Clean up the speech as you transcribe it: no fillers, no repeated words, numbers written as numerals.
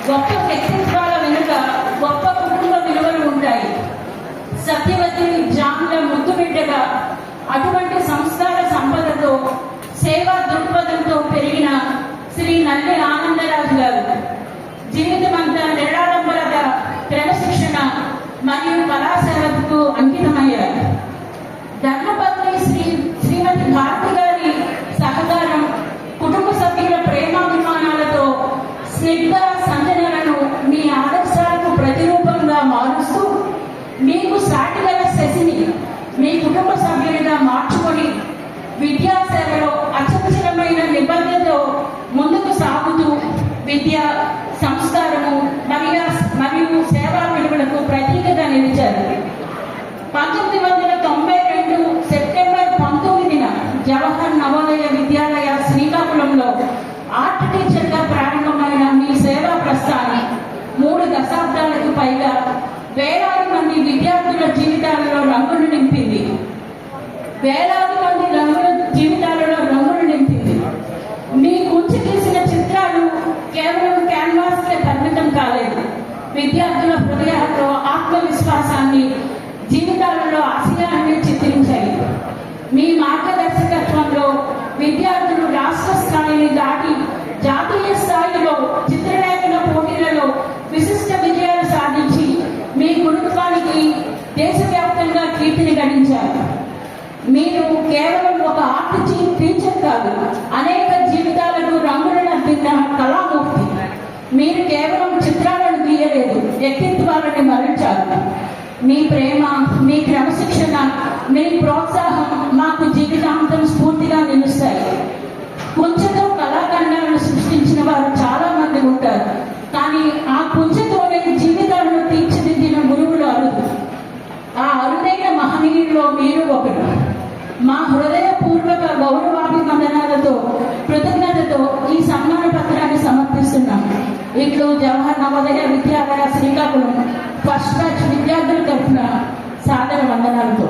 గొప్ప వ్యక్తిత్వాల వెనుక గొప్ప కుటుంబ విలువలు ఉంటాయి. సత్యవతి జాముల ముద్దుబిడ్డగా అటువంటి సంస్కార సంపదతో సేవా దృక్పథంతో పెరిగిన శ్రీ నల్లి ఆనందరాజు గారు జీవితమంతా నిరాడంబరత, క్రమశిక్షణ మరియు కళాసేవకు అంకితమయ్యారు. ధర్మపత్ని శ్రీమతి భారతి గారి సహకారం, కుటుంబ సభ్యుల ప్రేమాభిమానాలతో స్నిగ్ధ సంజనలను మీ ఆదర్శాలకు ప్రతిరూపంగా మారుస్తూ మీకు సాటిగల శశిని మీ కుటుంబ సభ్యునిగా మార్చుకొని విద్యాసేవలో అచంచలమైన నిబద్ధతతో ముందుకు సాగుతూ విద్య, సంస్కారము మరియు సేవా విలువలకు ప్రతీకగా నిలిచారు. 1992 సెప్టెంబర్ 19న జవహర్ నవోదయ విద్యాలయ శ్రీకాకుళంలో ఆర్ట్ టీచర్గా ప్రారంభమైన మీ సేవా ప్రస్థానం 3 దశాబ్దాలకు పైగా వేలాది మంది విద్యార్థుల జీవితాలలో రంగులు నింపింది. మీ కుంచి తీసిన చిత్రాలు కేవలం క్యాన్వాస్కే పరిమితం కాలేదు. విద్యార్థుల హృదయాల్లో ఆత్మవిశ్వాసాన్ని, జీవితాలలో ఆశయాన్ని చిత్రించాయి. మీ మార్గదర్శకత్వంలో విద్యార్థులు రాష్ట్ర స్థాయిని దాటి జాతీయ స్థాయిలో చిత్రలేఖన పోటీలలో విశిష్ట విజయాలు సాధించి మీ గురుత్వానికి దేశవ్యాప్తంగా కీర్తిని గడించారు. మీరు కేవలం ఒక ఆర్ట్ టీచర్ కాదు, అనేక జీవితాలకు రంగులను అద్దిన కళామూర్తి. మీరు కేవలం చిత్రాలను గీయలేదు, వ్యక్తిత్వాలను మరల్చారు. మీ ప్రేమ, మీ క్రమశిక్షణ, మీ ప్రోత్సాహం మాకు జీవితాంతం స్ఫూర్తిగా నిలుస్తాయి. కుంచెతో కళాఖండాలను సృష్టించిన వారు చాలా మంది ఉంటారు, కానీ ఆ కుంచెతోనే జీవితాలను తీర్చిదిద్దిన గురువులు అరుదు. ఆ అరుదైన మహనీయుల్లో మీరు ఒకరు. మా హృదయపూర్వక గౌరవాభివందనాలతో, కృతజ్ఞతతో ఈ సన్మాన పత్రాన్ని సమర్పిస్తున్నాం. ఇట్లు జవహర్ నవోదయ విద్యాలయ శ్రీకాకుళం ఫస్ట్ బ్యాచ్ విద్యార్థుల తరఫున సాదర వందనాలతో.